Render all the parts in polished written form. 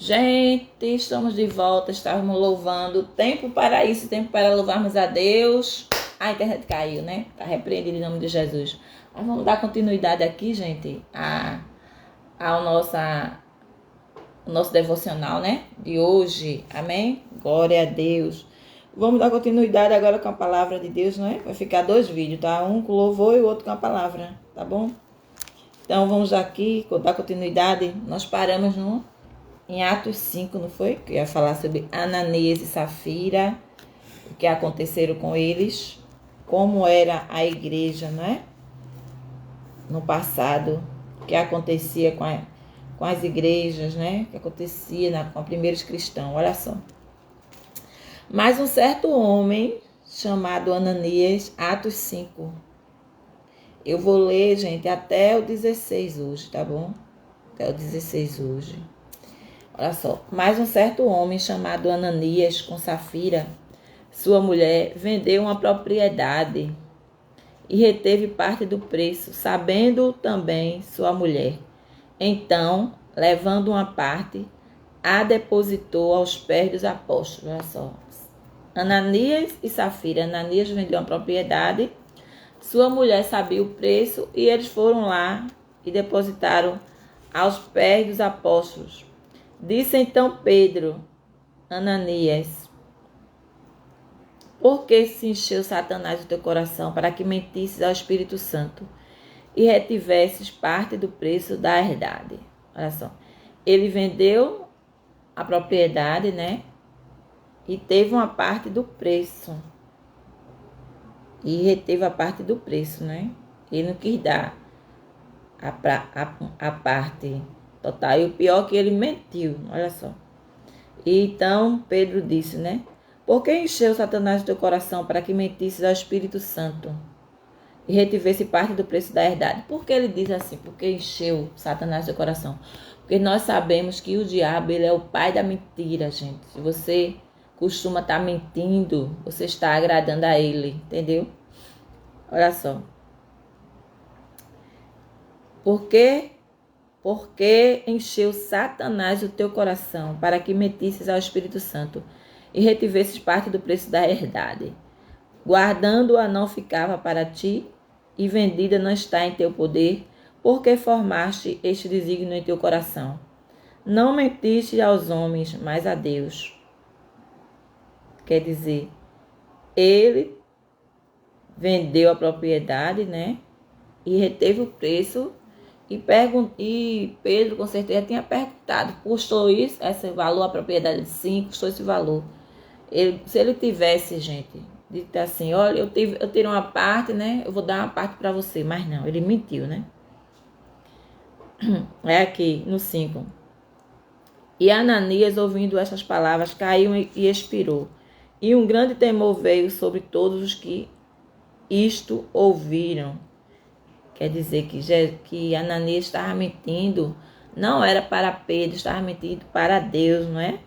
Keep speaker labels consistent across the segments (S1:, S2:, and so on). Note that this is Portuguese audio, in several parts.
S1: Gente, estamos de volta, estávamos louvando. Tempo para isso, tempo para louvarmos a Deus. A internet caiu, né? Está repreendido em nome de Jesus. Mas vamos dar continuidade aqui, gente, ao nosso devocional, né? De hoje. Amém? Glória a Deus. Vamos dar continuidade agora com a palavra de Deus, não é? Vai ficar 2 vídeos, tá? Um com louvor e o outro com a palavra, tá bom? Então vamos aqui dar continuidade. Nós paramos em Atos 5, não foi? Que ia falar sobre Ananias e Safira, o que aconteceram com eles, como era a igreja, não é? No passado, o que acontecia com as igrejas, né? O que acontecia com os primeiros cristãos, olha só. Mas um certo homem chamado Ananias, Atos 5. Eu vou ler, gente, até o 16 hoje, tá bom? Até o 16 hoje. Olha só. Mas um certo homem chamado Ananias, com Safira, sua mulher, vendeu uma propriedade e reteve parte do preço, sabendo também sua mulher. Então, levando uma parte, a depositou aos pés dos apóstolos. Olha só. Ananias e Safira. Ananias vendeu uma propriedade, sua mulher sabia o preço e eles foram lá e depositaram aos pés dos apóstolos. Disse então Pedro, Ananias, por que se encheu Satanás o teu coração para que mentisses ao Espírito Santo e retivesses parte do preço da herdade? Olha só, ele vendeu a propriedade, né? E teve uma parte do preço. E reteve a parte do preço, né? Ele não quis dar a parte total. E o pior é que ele mentiu, olha só. E então Pedro disse, né? Por que encheu Satanás o teu coração para que mentisses ao Espírito Santo e retivesse parte do preço da herdade? Por que ele diz assim? Porque encheu Satanás o teu coração? Porque nós sabemos que o diabo, ele é o pai da mentira, gente. Se você costuma estar mentindo, você está agradando a ele, entendeu? Olha só. Porque encheu Satanás o teu coração para que mentisses ao Espírito Santo e retivesses parte do preço da herdade. Guardando-a não ficava para ti e vendida não está em teu poder, porque formaste este desígnio em teu coração. Não mentiste aos homens, mas a Deus. Quer dizer, ele vendeu a propriedade, né? E reteve o preço. E Pedro com certeza tinha perguntado, custou isso, esse valor, a propriedade de 5, custou esse valor. Se ele tivesse, gente, dito assim, olha, eu tiro uma parte, né? Eu vou dar uma parte para você. Mas não, ele mentiu, né? É aqui, no 5. E Ananias, ouvindo essas palavras, caiu e expirou. E um grande temor veio sobre todos os que isto ouviram. Quer dizer que Ananias estava mentindo, não era para Pedro, estava mentindo para Deus, não é?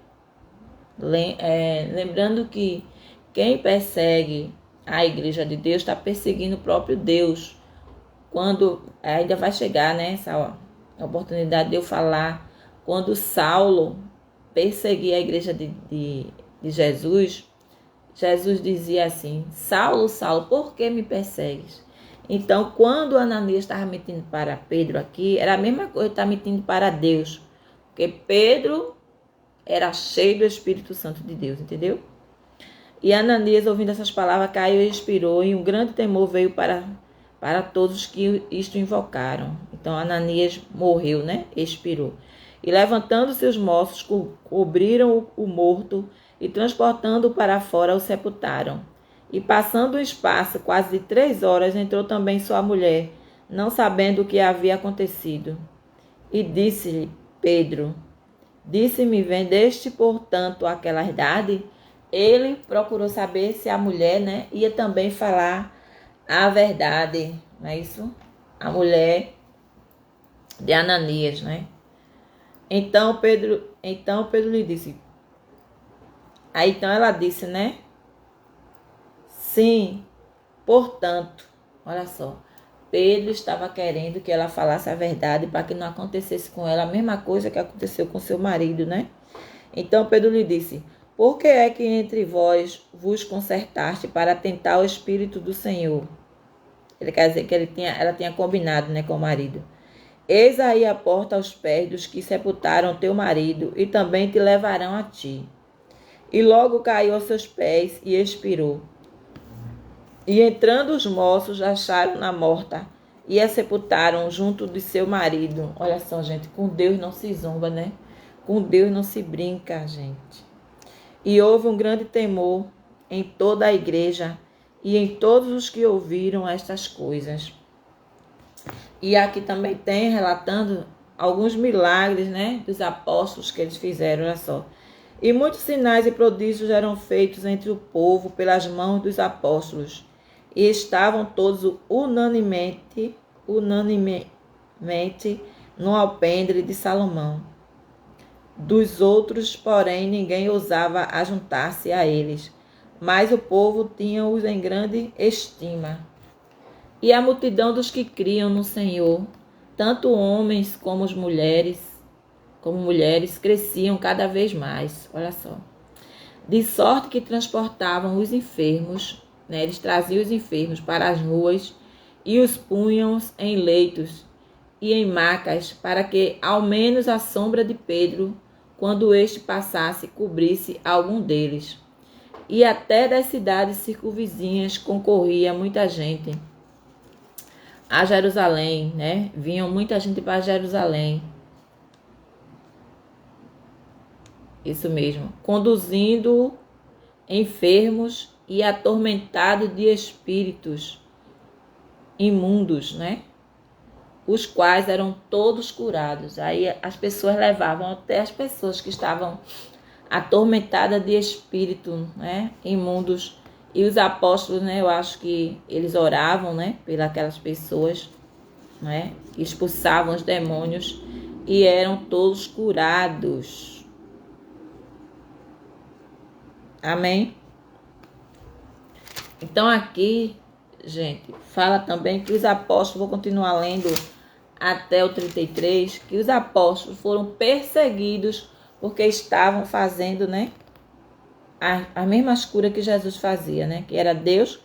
S1: Lembrando que quem persegue a igreja de Deus está perseguindo o próprio Deus. Quando ainda vai chegar, né, essa oportunidade de eu falar, quando Saulo perseguia a igreja de Jesus, Jesus dizia assim, Saulo, Saulo, por que me persegues? Então, quando Ananias estava mentindo para Pedro aqui, era a mesma coisa, estava mentindo para Deus. Porque Pedro era cheio do Espírito Santo de Deus, entendeu? E Ananias, ouvindo essas palavras, caiu e expirou, e um grande temor veio para todos que isto invocaram. Então, Ananias morreu, né? Expirou. E levantando-se os moços, cobriram o morto e transportando-o para fora, o sepultaram. E passando um espaço quase de 3 horas, entrou também sua mulher, não sabendo o que havia acontecido. E disse-lhe Pedro, disse-me, vendeste, portanto, aquela herdade? Ele procurou saber se a mulher, né, ia também falar a verdade, não é isso? A mulher de Ananias, né? Então Pedro lhe disse. Aí então ela disse, né? Sim, portanto, olha só, Pedro estava querendo que ela falasse a verdade para que não acontecesse com ela a mesma coisa que aconteceu com seu marido, né? Então Pedro lhe disse: por que é que entre vós vos concertaste para tentar o Espírito do Senhor? Ele quer dizer que ela tinha combinado, né, com o marido. Eis aí a porta aos pés dos que sepultaram teu marido e também te levarão a ti. E logo caiu aos seus pés e expirou. E entrando os moços, acharam-na morta e a sepultaram junto de seu marido. Olha só, gente, com Deus não se zomba, né? Com Deus não se brinca, gente. E houve um grande temor em toda a igreja e em todos os que ouviram estas coisas. E aqui também tem, relatando alguns milagres, né, dos apóstolos que eles fizeram, olha só. E muitos sinais e prodígios eram feitos entre o povo pelas mãos dos apóstolos. E estavam todos unanimemente no alpendre de Salomão. Dos outros, porém, ninguém ousava ajuntar-se a eles, mas o povo tinha-os em grande estima. E a multidão dos que criam no Senhor, tanto homens como mulheres, cresciam cada vez mais. Olha só. De sorte que transportavam os enfermos, né? Eles traziam os enfermos para as ruas e os punham em leitos e em macas, para que ao menos a sombra de Pedro, quando este passasse, cobrisse algum deles. E até das cidades circunvizinhas concorria muita gente a Jerusalém, né? Vinham muita gente para Jerusalém. Isso mesmo. Conduzindo enfermos e atormentados de espíritos imundos, né? Os quais eram todos curados. Aí as pessoas levavam até as pessoas que estavam atormentadas de espírito, né? Imundos. E os apóstolos, né? Eu acho que eles oravam, né? Pelas pessoas, né? Expulsavam os demônios e eram todos curados. Amém? Então aqui, gente, fala também que os apóstolos, vou continuar lendo até o 33, que os apóstolos foram perseguidos porque estavam fazendo, né, as mesmas curas que Jesus fazia, né, que era Deus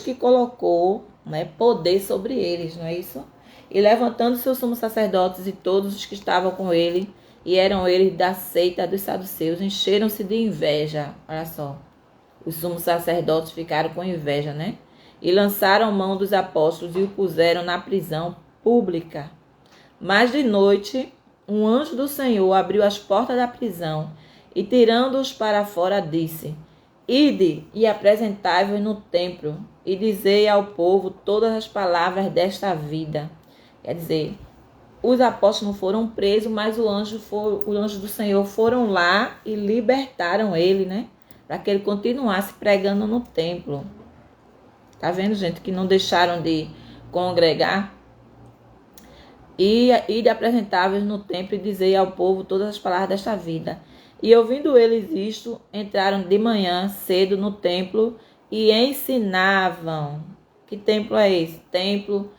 S1: que colocou, né, poder sobre eles, não é isso? E levantando seus sumos sacerdotes e todos os que estavam com ele, e eram eles da seita dos saduceus, encheram-se de inveja. Olha só, os sumos sacerdotes ficaram com inveja, né? E lançaram mão dos apóstolos e o puseram na prisão pública. Mas de noite, um anjo do Senhor abriu as portas da prisão e, tirando-os para fora, disse: Ide e apresentai-vos no templo e dizei ao povo todas as palavras desta vida. Quer dizer, os apóstolos não foram presos, mas o anjo do Senhor foram lá e libertaram ele, né? Para que ele continuasse pregando no templo. Tá vendo, gente, que não deixaram de congregar? E de apresentar-vos no templo e dizer ao povo todas as palavras desta vida. E ouvindo eles isto, entraram de manhã cedo no templo e ensinavam. Que templo é esse? Templo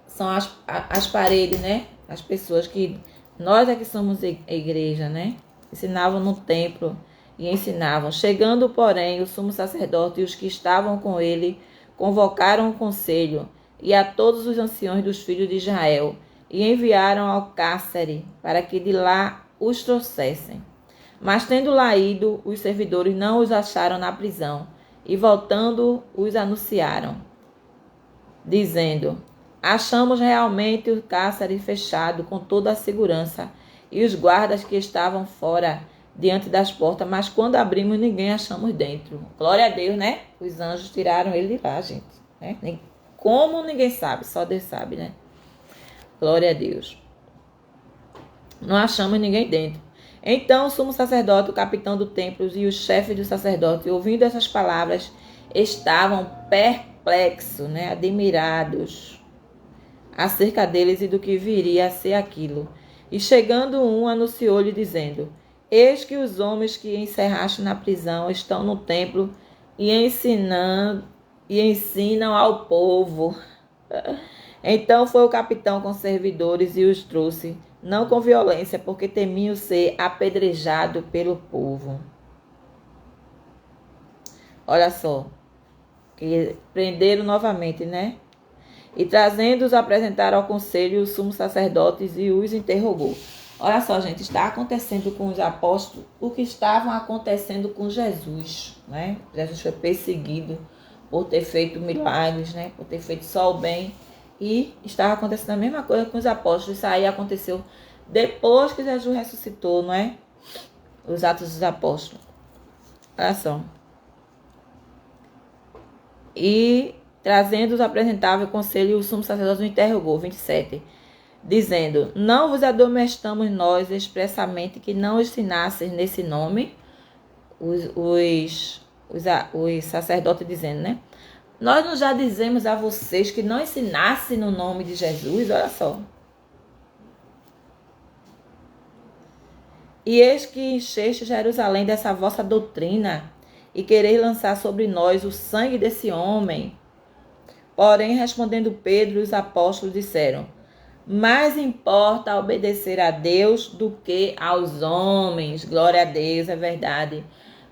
S1: são as paredes, né? As pessoas que... Nós é que somos a igreja, né? Ensinavam no templo e ensinavam. Chegando, porém, o sumo sacerdote e os que estavam com ele convocaram o conselho e a todos os anciões dos filhos de Israel e enviaram ao cárcere para que de lá os trouxessem. Mas tendo lá ido, os servidores não os acharam na prisão e voltando os anunciaram, dizendo: Achamos realmente o cárcere fechado com toda a segurança e os guardas que estavam fora diante das portas, mas quando abrimos ninguém achamos dentro. Glória a Deus, né? Os anjos tiraram ele de lá, gente. Né? Como ninguém sabe, só Deus sabe, né? Glória a Deus. Não achamos ninguém dentro. Então o sumo sacerdote, o capitão do templo e os chefes dos sacerdotes, ouvindo essas palavras, estavam perplexos, né? Admirados acerca deles e do que viria a ser aquilo. E chegando um, anunciou-lhe, dizendo: Eis que os homens que encerraste na prisão estão no templo e ensinam ao povo. Então foi o capitão com servidores e os trouxe, não com violência, porque temiam ser apedrejado pelo povo. Olha só, que prenderam novamente, né? E trazendo-os, apresentaram ao conselho os sumos sacerdotes e os interrogou. Olha só, gente, está acontecendo com os apóstolos o que estavam acontecendo com Jesus, né? Jesus foi perseguido por ter feito milagres, né? Por ter feito só o bem. E estava acontecendo a mesma coisa com os apóstolos. Isso aí aconteceu depois que Jesus ressuscitou, não é? Os Atos dos Apóstolos. Olha só. E trazendo-os apresentava o conselho e o sumo sacerdote o interrogou, 27, dizendo: não vos admoestamos nós expressamente que não ensinassem nesse nome, os sacerdotes dizendo, né? Nós não já dizemos a vocês que não ensinassem no nome de Jesus, olha só. E eis que encheste Jerusalém dessa vossa doutrina, e quereis lançar sobre nós o sangue desse homem. Porém, respondendo Pedro e os apóstolos disseram: mais importa obedecer a Deus do que aos homens. Glória a Deus, é verdade.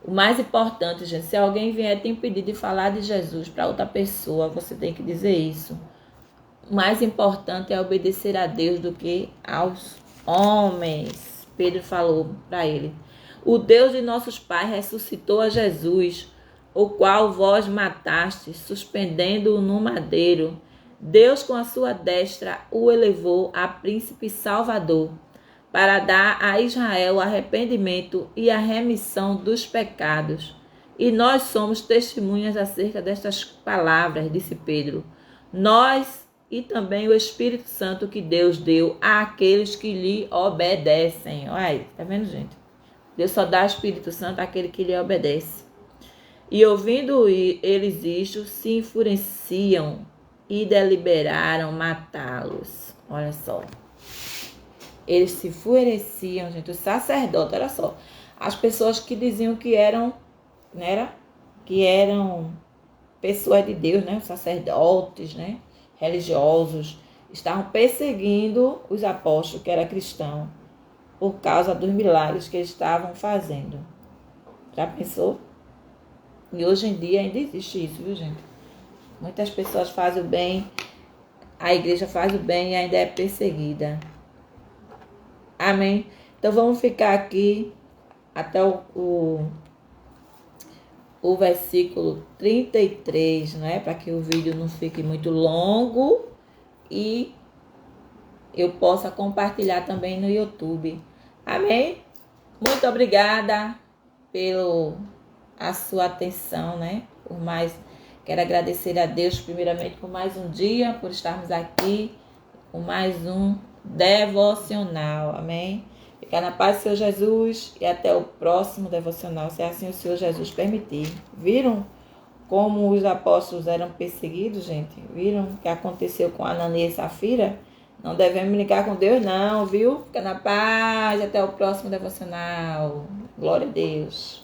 S1: O mais importante, gente, se alguém vier te impedir de falar de Jesus para outra pessoa, você tem que dizer isso. O mais importante é obedecer a Deus do que aos homens. Pedro falou para ele: o Deus de nossos pais ressuscitou a Jesus, o qual vós matastes, suspendendo-o no madeiro. Deus com a sua destra o elevou a príncipe salvador, para dar a Israel arrependimento e a remissão dos pecados. E nós somos testemunhas acerca destas palavras, disse Pedro. Nós e também o Espírito Santo que Deus deu àqueles que lhe obedecem. Olha aí, tá vendo, gente? Deus só dá o Espírito Santo àquele que lhe obedece. E ouvindo eles isto, se enfureciam e deliberaram matá-los. Olha só. Eles se enfureciam, gente. Os sacerdotes, olha só. As pessoas que diziam que eram, né? Que eram pessoas de Deus, né? Os sacerdotes, né? Religiosos, estavam perseguindo os apóstolos, que eram cristãos, por causa dos milagres que eles estavam fazendo. Já pensou? E hoje em dia ainda existe isso, viu, gente? Muitas pessoas fazem o bem, a igreja faz o bem e ainda é perseguida. Amém? Então vamos ficar aqui até o versículo 33, não é? Para que o vídeo não fique muito longo e eu possa compartilhar também no YouTube. Amém? Muito obrigada pela sua atenção, né? Quero agradecer a Deus primeiramente por mais um dia, por estarmos aqui com mais um devocional. Amém? Ficar na paz do Senhor Jesus e até o próximo devocional, se assim o Senhor Jesus permitir. Viram como os apóstolos eram perseguidos, gente? Viram o que aconteceu com Ananias e Safira? Não devemos brincar com Deus, não, viu? Fica na paz, até o próximo devocional. Glória a Deus.